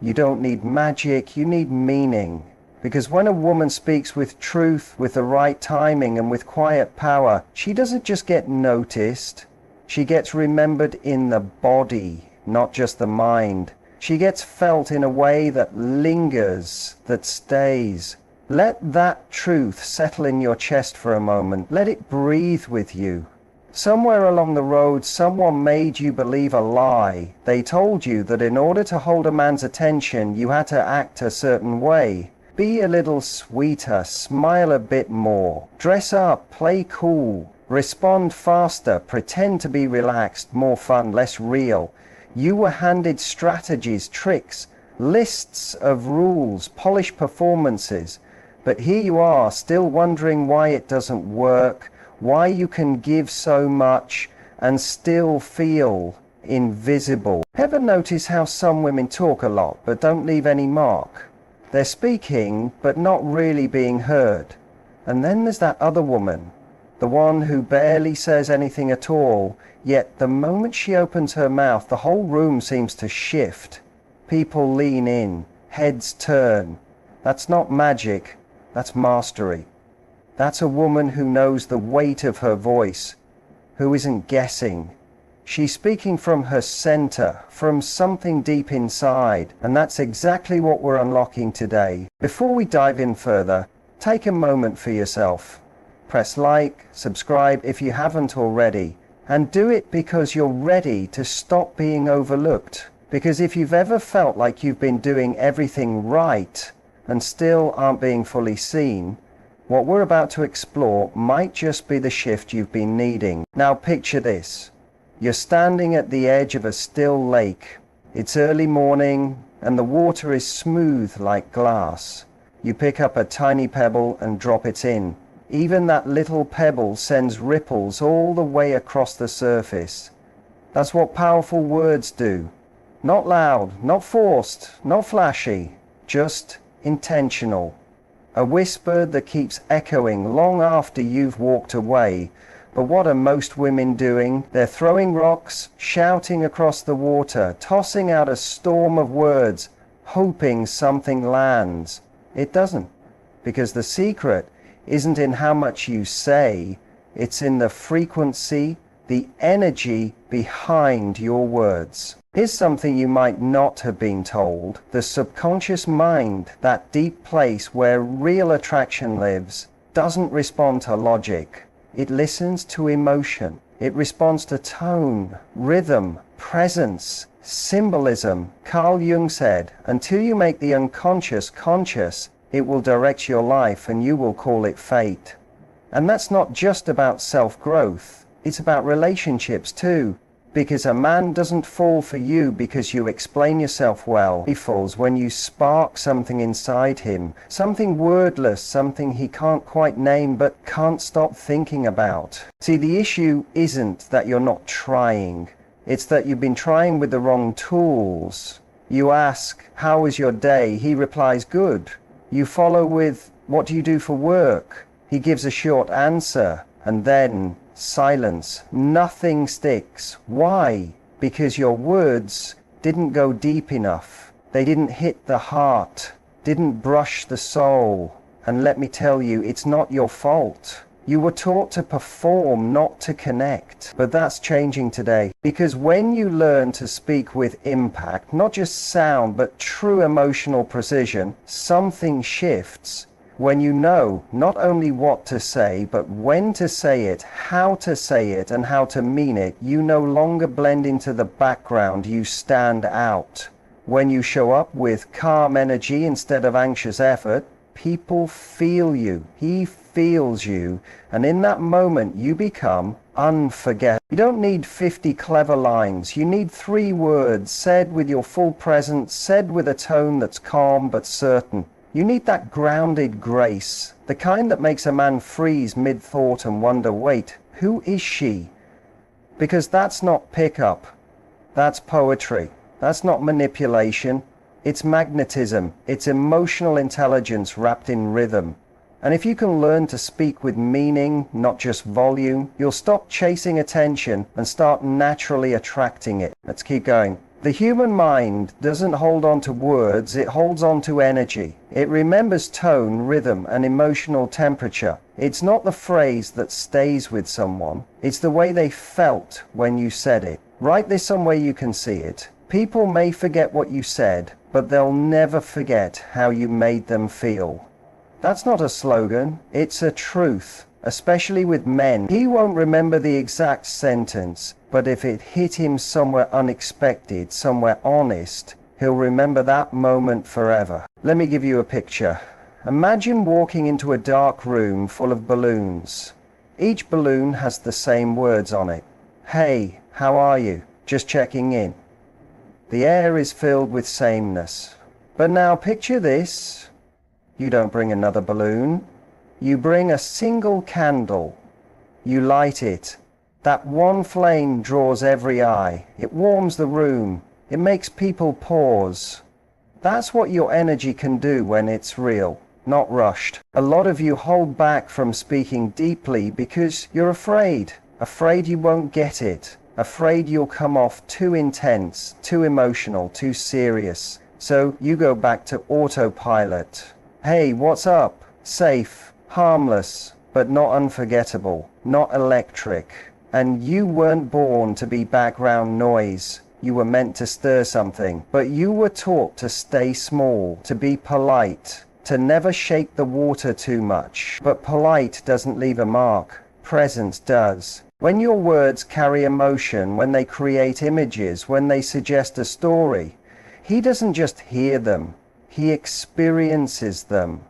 You don't need magic, you need meaning. Because when a woman speaks with truth, with the right timing and with quiet power, she doesn't just get noticed, she gets remembered in the body, not just the mind. She gets felt in a way that lingers, that stays. Let that truth settle in your chest for a moment. Let it breathe with you. Somewhere along the road, someone made you believe a lie. They told you that in order to hold a man's attention, you had to act a certain way. Be a little sweeter, smile a bit more, dress up, play cool, respond faster, pretend to be relaxed, more fun, less real. You were handed strategies, tricks, lists of rules, polished performances. But here you are, still wondering why it doesn't work, why you can give so much and still feel invisible. Ever notice how some women talk a lot but don't leave any mark? They're speaking but not really being heard. And then there's that other woman, the one who barely says anything at all, yet the moment she opens her mouth, the whole room seems to shift. People lean in, heads turn. That's not magic, that's mastery. That's a woman who knows the weight of her voice, who isn't guessing. She's speaking from her center, from something deep inside, and that's exactly what we're unlocking today. Before we dive in further, take a moment for yourself. Press like, subscribe if you haven't already, and do it because you're ready to stop being overlooked. Because if you've ever felt like you've been doing everything right and still aren't being fully seen, what we're about to explore might just be the shift you've been needing. Now picture this. You're standing at the edge of a still lake. It's early morning and the water is smooth like glass. You pick up a tiny pebble and drop it in. Even that little pebble sends ripples all the way across the surface. That's what powerful words do. Not loud, not forced, not flashy, just intentional. A whisper that keeps echoing long after you've walked away. But what are most women doing? They're throwing rocks, shouting across the water, tossing out a storm of words, hoping something lands. It doesn't, because the secret isn't in how much you say, it's in the frequency, the energy behind your words. Here's something you might not have been told. The subconscious mind, that deep place where real attraction lives, doesn't respond to logic. It listens to emotion. It responds to tone, rhythm, presence, symbolism. Carl Jung said, until you make the unconscious conscious, it will direct your life and you will call it fate. And that's not just about self-growth. It's about relationships too. Because a man doesn't fall for you because you explain yourself well. He falls when you spark something inside him, something wordless, something he can't quite name but can't stop thinking about. See, the issue isn't that you're not trying. It's that you've been trying with the wrong tools. You ask, how was your day? He replies, good. You follow with, what do you do for work? He gives a short answer, and then silence. Nothing sticks. Why? Because your words didn't go deep enough. They didn't hit the heart, didn't brush the soul. And let me tell you, it's not your fault. You were taught to perform, not to connect. But that's changing today. Because when you learn to speak with impact, not just sound, but true emotional precision, something shifts. When you know not only what to say, but when to say it, how to say it, and how to mean it, you no longer blend into the background, you stand out. When you show up with calm energy instead of anxious effort, people feel you. He feels you. And in that moment, you become unforgettable. You don't need 50 clever lines. You need 3 words said with your full presence, said with a tone that's calm but certain. You need that grounded grace, the kind that makes a man freeze mid-thought and wonder, wait, who is she? Because that's not pickup, that's poetry, that's not manipulation, it's magnetism, it's emotional intelligence wrapped in rhythm. And if you can learn to speak with meaning, not just volume, you'll stop chasing attention and start naturally attracting it. Let's keep going. The human mind doesn't hold on to words, it holds on to energy. It remembers tone, rhythm, and emotional temperature. It's not the phrase that stays with someone, it's the way they felt when you said it. Write this somewhere you can see it. People may forget what you said, but they'll never forget how you made them feel. That's not a slogan, it's a truth. Especially with men. He won't remember the exact sentence, but if it hit him somewhere unexpected, somewhere honest, he'll remember that moment forever. Let me give you a picture. Imagine walking into a dark room full of balloons. Each balloon has the same words on it. Hey, how are you? Just checking in. The air is filled with sameness. But now picture this. You don't bring another balloon. You bring a single candle. You light it. That one flame draws every eye. It warms the room. It makes people pause. That's what your energy can do when it's real, not rushed. A lot of you hold back from speaking deeply because you're afraid. Afraid you won't get it. Afraid you'll come off too intense, too emotional, too serious. So you go back to autopilot. Hey, what's up? Safe. Harmless, but not unforgettable, not electric. And you weren't born to be background noise. You were meant to stir something, but you were taught to stay small, to be polite, to never shake the water too much. But polite doesn't leave a mark. Presence does. When your words carry emotion, when they create images, when they suggest a story, he doesn't just hear them, he experiences them.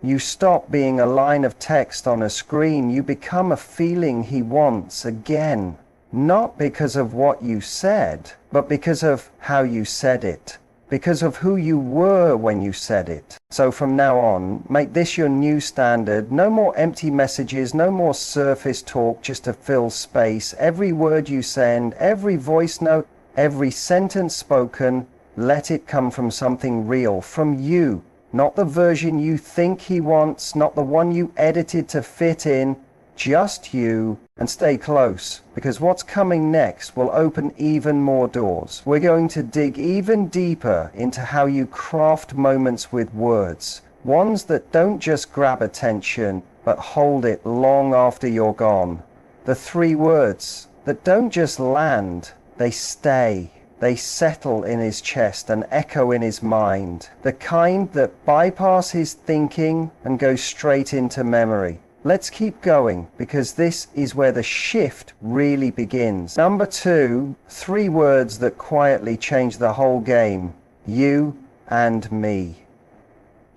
You stop being a line of text on a screen, you become a feeling he wants again. Not because of what you said, but because of how you said it. Because of who you were when you said it. So from now on, make this your new standard. No more empty messages, no more surface talk just to fill space. Every word you send, every voice note, every sentence spoken, let it come from something real, from you. Not the version you think he wants, not the one you edited to fit in, just you. And stay close, because what's coming next will open even more doors. We're going to dig even deeper into how you craft moments with words. Ones that don't just grab attention, but hold it long after you're gone. The 3 words that don't just land, they stay. They settle in his chest and echo in his mind. The kind that bypass his thinking and go straight into memory. Let's keep going, because this is where the shift really begins. Number 2, 3 words that quietly change the whole game. You and me.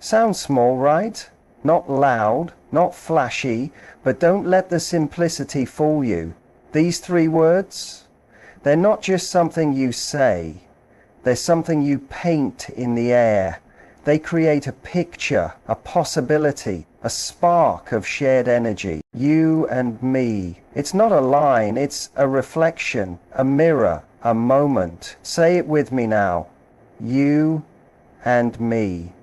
Sounds small, right? Not loud, not flashy, but don't let the simplicity fool you. These 3 words, they're not just something you say, they're something you paint in the air. They create a picture, a possibility, a spark of shared energy. You and me. It's not a line, it's a reflection, a mirror, a moment. Say it with me now. You and me.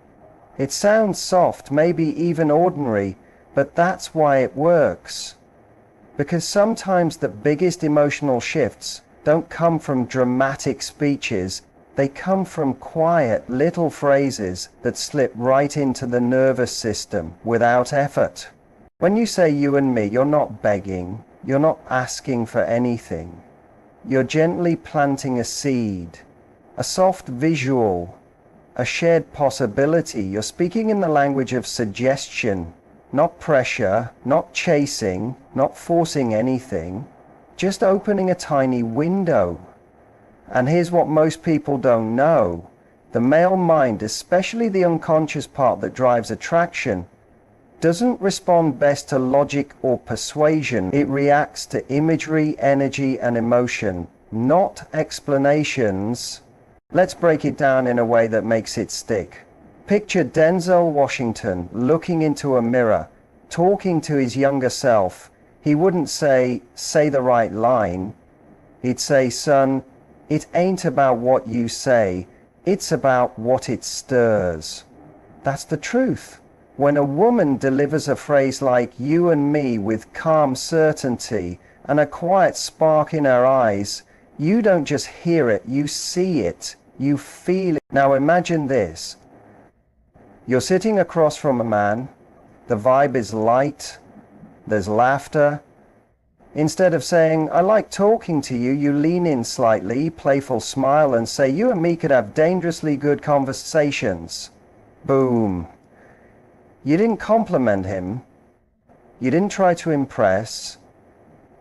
It sounds soft, maybe even ordinary, but that's why it works. Because sometimes the biggest emotional shifts don't come from dramatic speeches, they come from quiet little phrases that slip right into the nervous system without effort. When you say you and me, you're not begging, you're not asking for anything. You're gently planting a seed, a soft visual, a shared possibility. You're speaking in the language of suggestion, not pressure, not chasing, not forcing anything. Just opening a tiny window. And here's what most people don't know. The male mind, especially the unconscious part that drives attraction, doesn't respond best to logic or persuasion. It reacts to imagery, energy, and emotion, not explanations. Let's break it down in a way that makes it stick. Picture Denzel Washington looking into a mirror, talking to his younger self. He wouldn't say the right line. He'd say, son, it ain't about what you say, it's about what it stirs. That's the truth. When a woman delivers a phrase like you and me with calm certainty and a quiet spark in her eyes, You don't just hear it, you see it, you feel it. Now imagine this. You're sitting across from a man, the vibe is light, there's laughter. Instead of saying, I like talking to you, you lean in slightly, playful smile, and say, you and me could have dangerously good conversations. Boom. You didn't compliment him. You didn't try to impress.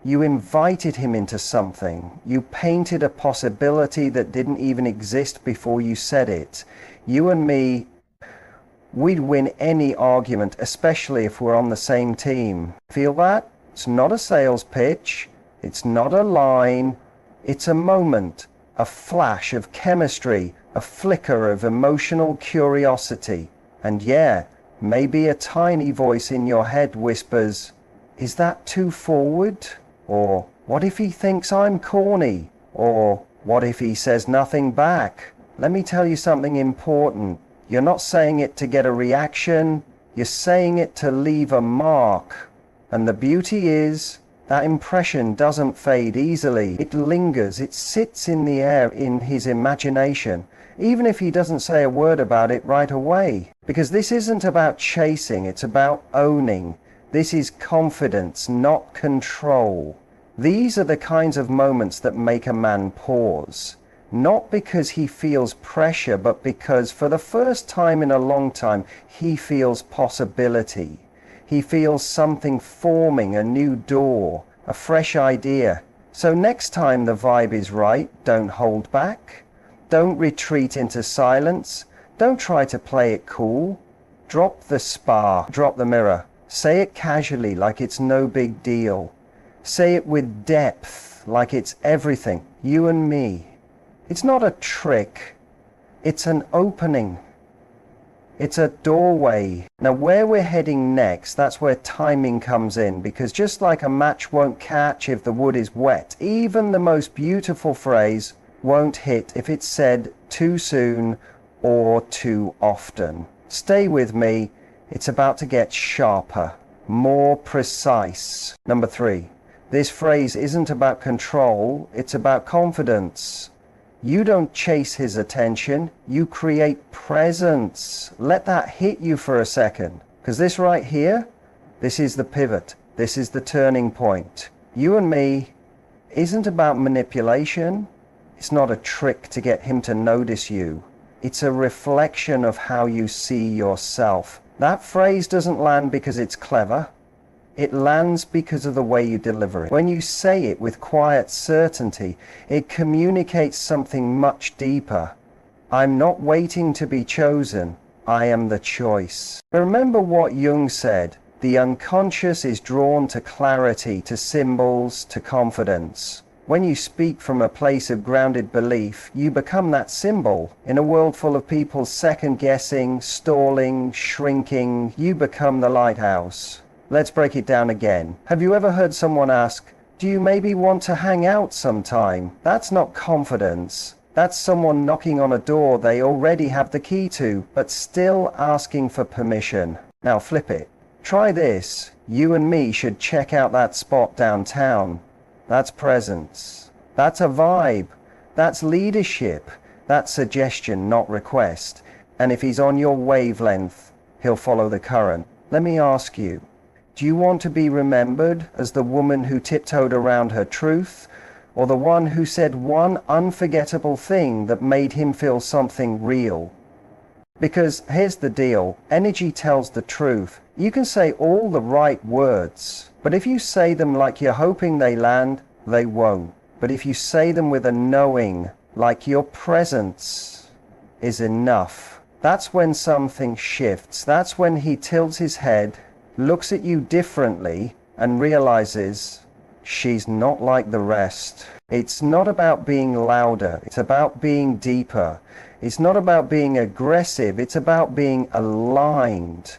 You invited him into something. You painted a possibility that didn't even exist before you said it. You and me, we'd win any argument, especially if we're on the same team. Feel that? It's not a sales pitch. It's not a line. It's a moment, a flash of chemistry, a flicker of emotional curiosity. And yeah, maybe a tiny voice in your head whispers, is that too forward? Or what if he thinks I'm corny? Or what if he says nothing back? Let me tell you something important. You're not saying it to get a reaction. You're saying it to leave a mark. And the beauty is, that impression doesn't fade easily. It lingers. It sits in the air in his imagination, even if he doesn't say a word about it right away. Because this isn't about chasing, it's about owning. This is confidence, not control. These are the kinds of moments that make a man pause. Not because he feels pressure, but because for the first time in a long time, he feels possibility. He feels something forming, a new door, a fresh idea. So next time the vibe is right, don't hold back. Don't retreat into silence. Don't try to play it cool. Drop the spar, drop the mirror. Say it casually, like it's no big deal. Say it with depth, like it's everything, you and me. It's not a trick. It's an opening. It's a doorway. Now where we're heading next, that's where timing comes in, because just like a match won't catch if the wood is wet, even the most beautiful phrase won't hit if it's said too soon or too often. Stay with me. It's about to get sharper, more precise. Number 3, this phrase isn't about control, it's about confidence. You don't chase his attention, you create presence. Let that hit you for a second, because this right here, this is the pivot, this is the turning point. You and me isn't about manipulation. It's not a trick to get him to notice you. It's a reflection of how you see yourself. That phrase doesn't land because it's clever. It lands because of the way you deliver it. When you say it with quiet certainty, it communicates something much deeper. I'm not waiting to be chosen. I am the choice. Remember what Jung said. The unconscious is drawn to clarity, to symbols, to confidence. When you speak from a place of grounded belief, you become that symbol. In a world full of people second-guessing, stalling, shrinking, you become the lighthouse. Let's break it down again. Have you ever heard someone ask, do you maybe want to hang out sometime? That's not confidence. That's someone knocking on a door they already have the key to, but still asking for permission. Now flip it. Try this. You and me should check out that spot downtown. That's presence. That's a vibe. That's leadership. That's suggestion, not request. And if he's on your wavelength, he'll follow the current. Let me ask you, do you want to be remembered as the woman who tiptoed around her truth, or the one who said one unforgettable thing that made him feel something real? Because here's the deal, energy tells the truth. You can say all the right words, but if you say them like you're hoping they land, they won't. But if you say them with a knowing, like your presence is enough, that's when something shifts. That's when he tilts his head, looks at you differently, and realizes she's not like the rest. It's not about being louder, it's about being deeper. It's not about being aggressive, it's about being aligned.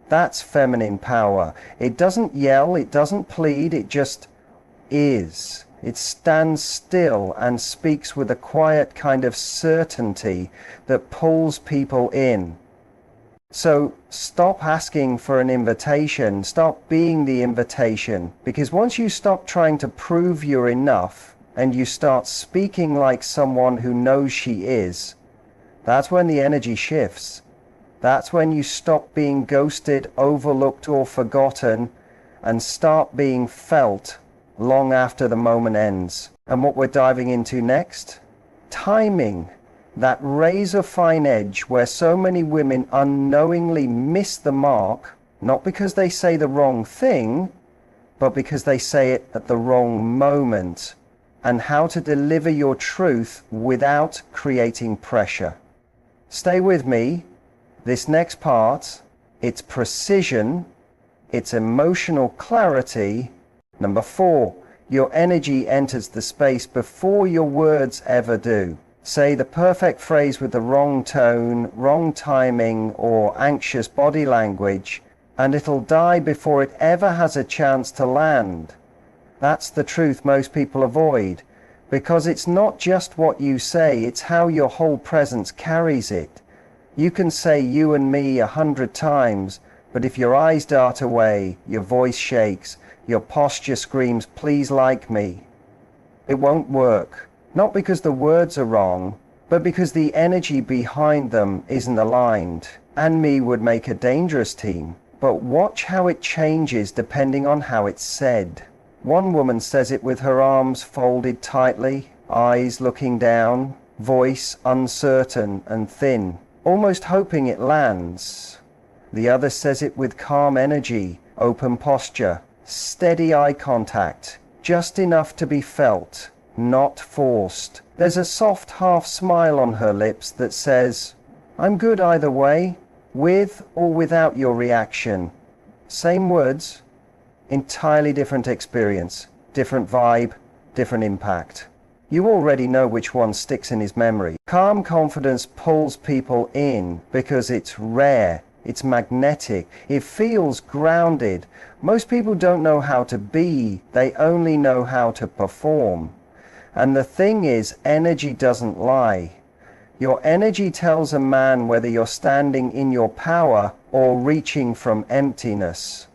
That's feminine power. It doesn't yell, it doesn't plead, it just is. It stands still and speaks with a quiet kind of certainty that pulls people in. So stop asking for an invitation, stop being the invitation, because once you stop trying to prove you're enough and you start speaking like someone who knows she is, that's when the energy shifts. That's when you stop being ghosted, overlooked, or forgotten and start being felt long after the moment ends. And what we're diving into next? Timing. That razor fine edge where so many women unknowingly miss the mark, not because they say the wrong thing, but because they say it at the wrong moment. And how to deliver your truth without creating pressure. Stay with me. This next part, it's precision, it's emotional clarity. Number 4, your energy enters the space before your words ever do. Say the perfect phrase with the wrong tone, wrong timing, or anxious body language, and it'll die before it ever has a chance to land. That's the truth most people avoid, because it's not just what you say, it's how your whole presence carries it. You can say you and me 100 times, but if your eyes dart away, your voice shakes, your posture screams, please like me, it won't work. Not because the words are wrong, but because the energy behind them isn't aligned. And me would make a dangerous team. But watch how it changes depending on how it's said. One woman says it with her arms folded tightly, eyes looking down, voice uncertain and thin, almost hoping it lands. The other says it with calm energy, open posture, steady eye contact, just enough to be felt, not forced. There's a soft half smile on her lips that says, I'm good either way, with or without your reaction. Same words, entirely different experience, different vibe, different impact. You already know which one sticks in his memory. Calm confidence pulls people in because it's rare, it's magnetic, it feels grounded. Most people don't know how to be, they only know how to perform. And the thing is, energy doesn't lie. Your energy tells a man whether you're standing in your power or reaching from emptiness.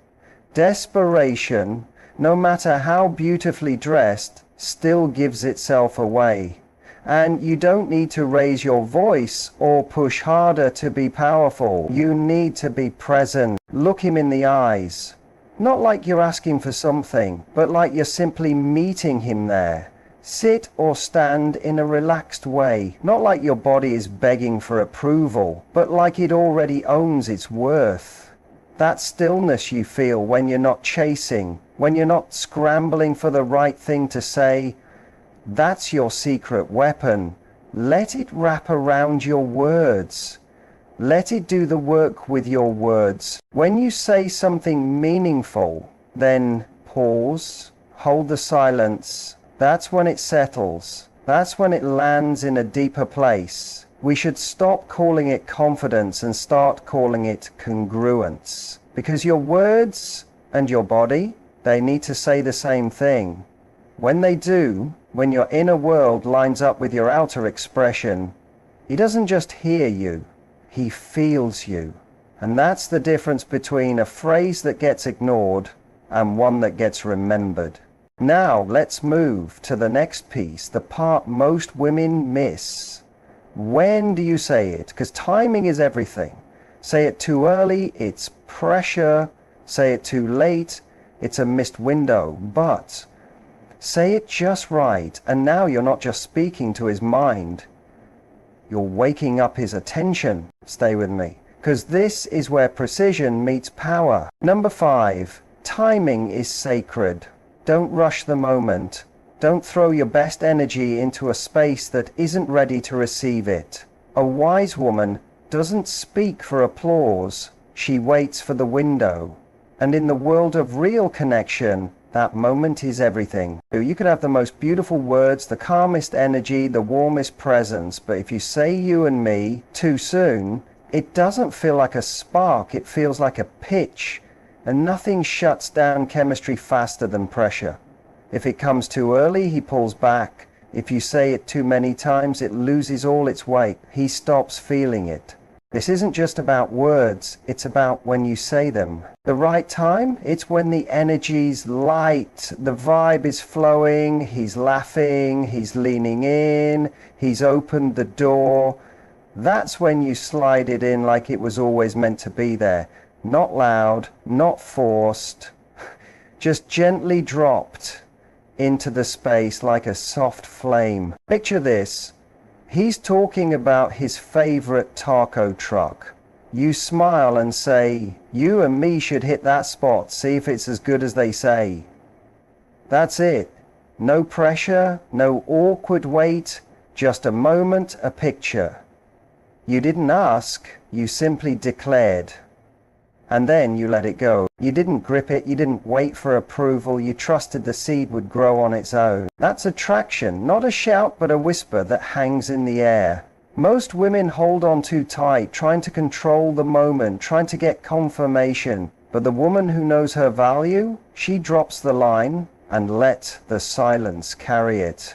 Desperation, no matter how beautifully dressed, still gives itself away. And you don't need to raise your voice or push harder to be powerful. You need to be present. Look him in the eyes. Not like you're asking for something, but like you're simply meeting him there. Sit or stand in a relaxed way, not like your body is begging for approval, but like it already owns its worth. That stillness you feel when you're not chasing, when you're not scrambling for the right thing to say, that's your secret weapon. Let it wrap around your words. Let it do the work with your words. When you say something meaningful, then pause, hold the silence. That's when it settles. That's when it lands in a deeper place. We should stop calling it confidence and start calling it congruence. Because your words and your body, they need to say the same thing. When they do, when your inner world lines up with your outer expression, he doesn't just hear you, he feels you. And that's the difference between a phrase that gets ignored and one that gets remembered. Now let's move to the next piece, the part most women miss. When do you say it? Because timing is everything. Say it too early, it's pressure. Say it too late, it's a missed window. But say it just right, and now you're not just speaking to his mind, you're waking up his attention. Stay with me, because this is where precision meets power. Number 5, timing is sacred. Don't rush the moment. Don't throw your best energy into a space that isn't ready to receive it. A wise woman doesn't speak for applause, she waits for the window. And in the world of real connection, that moment is everything. You could have the most beautiful words, the calmest energy, the warmest presence, but if you say you and me too soon, it doesn't feel like a spark, it feels like a pitch. And nothing shuts down chemistry faster than pressure. If it comes too early, he pulls back. If you say it too many times, it loses all its weight. He stops feeling it. This isn't just about words, it's about when you say them. The right time, it's when the energy's light, the vibe is flowing, he's laughing, he's leaning in, he's opened the door. That's when you slide it in like it was always meant to be there. Not loud, not forced, just gently dropped into the space like a soft flame. Picture this. He's talking about his favorite taco truck. You smile and say, "You and me should hit that spot, see if it's as good as they say." That's it. No pressure, no awkward wait, just a moment, a picture. You didn't ask, you simply declared. And then you let it go. You didn't grip it, you didn't wait for approval, you trusted the seed would grow on its own. That's attraction, not a shout but a whisper that hangs in the air. Most women hold on too tight, trying to control the moment, trying to get confirmation. But the woman who knows her value, she drops the line and lets the silence carry it.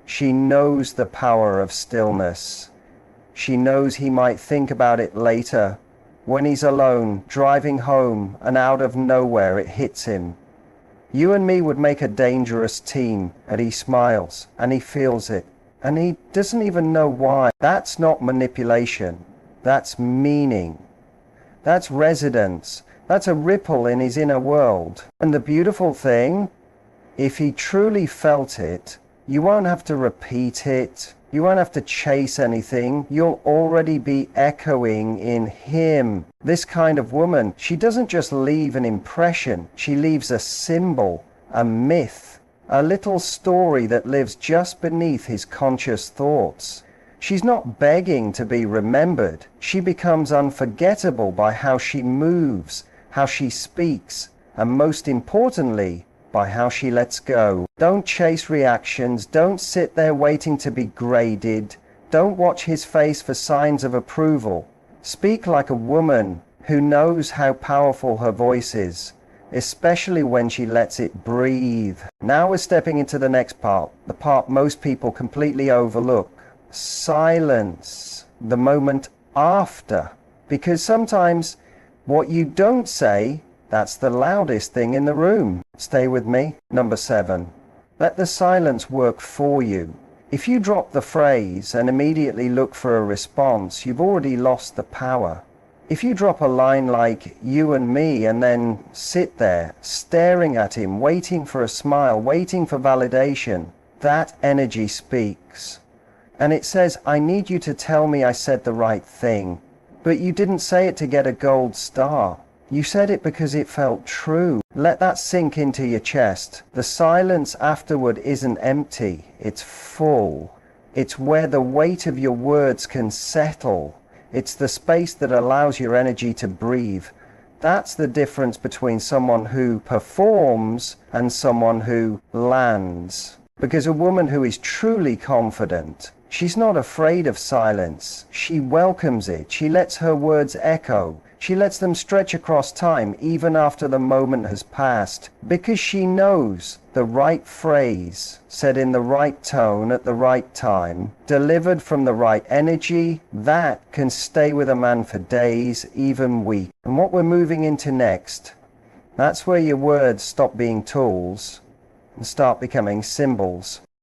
She knows the power of stillness. She knows he might think about it later. When he's alone, driving home, and out of nowhere it hits him. You and me would make a dangerous team, and he smiles, and he feels it, and he doesn't even know why. That's not manipulation. That's meaning. That's resonance. That's a ripple in his inner world. And the beautiful thing, if he truly felt it, you won't have to repeat it. You won't have to chase anything. You'll already be echoing in him. This kind of woman, she doesn't just leave an impression. She leaves a symbol, a myth, a little story that lives just beneath his conscious thoughts. She's not begging to be remembered. She becomes unforgettable by how she moves, how she speaks, and most importantly, by how she lets go. Don't chase reactions. Don't sit there waiting to be graded. Don't watch his face for signs of approval. Speak like a woman who knows how powerful her voice is, especially when she lets it breathe. Now we're stepping into the next part, the part most people completely overlook. Silence. The moment after. Because sometimes what you don't say, that's the loudest thing in the room. Stay with me. Number 7. Let the silence work for you. If you drop the phrase and immediately look for a response, you've already lost the power. If you drop a line like "you and me" and then sit there staring at him, waiting for a smile, waiting for validation, that energy speaks. And it says, "I need you to tell me I said the right thing." But you didn't say it to get a gold star. You said it because it felt true. Let that sink into your chest. The silence afterward isn't empty, it's full. It's where the weight of your words can settle. It's the space that allows your energy to breathe. That's the difference between someone who performs and someone who lands. Because a woman who is truly confident, she's not afraid of silence. She welcomes it. She lets her words echo. She lets them stretch across time even after the moment has passed, because she knows the right phrase, said in the right tone at the right time, delivered from the right energy, that can stay with a man for days, even weeks. And what we're moving into next, that's where your words stop being tools and start becoming symbols.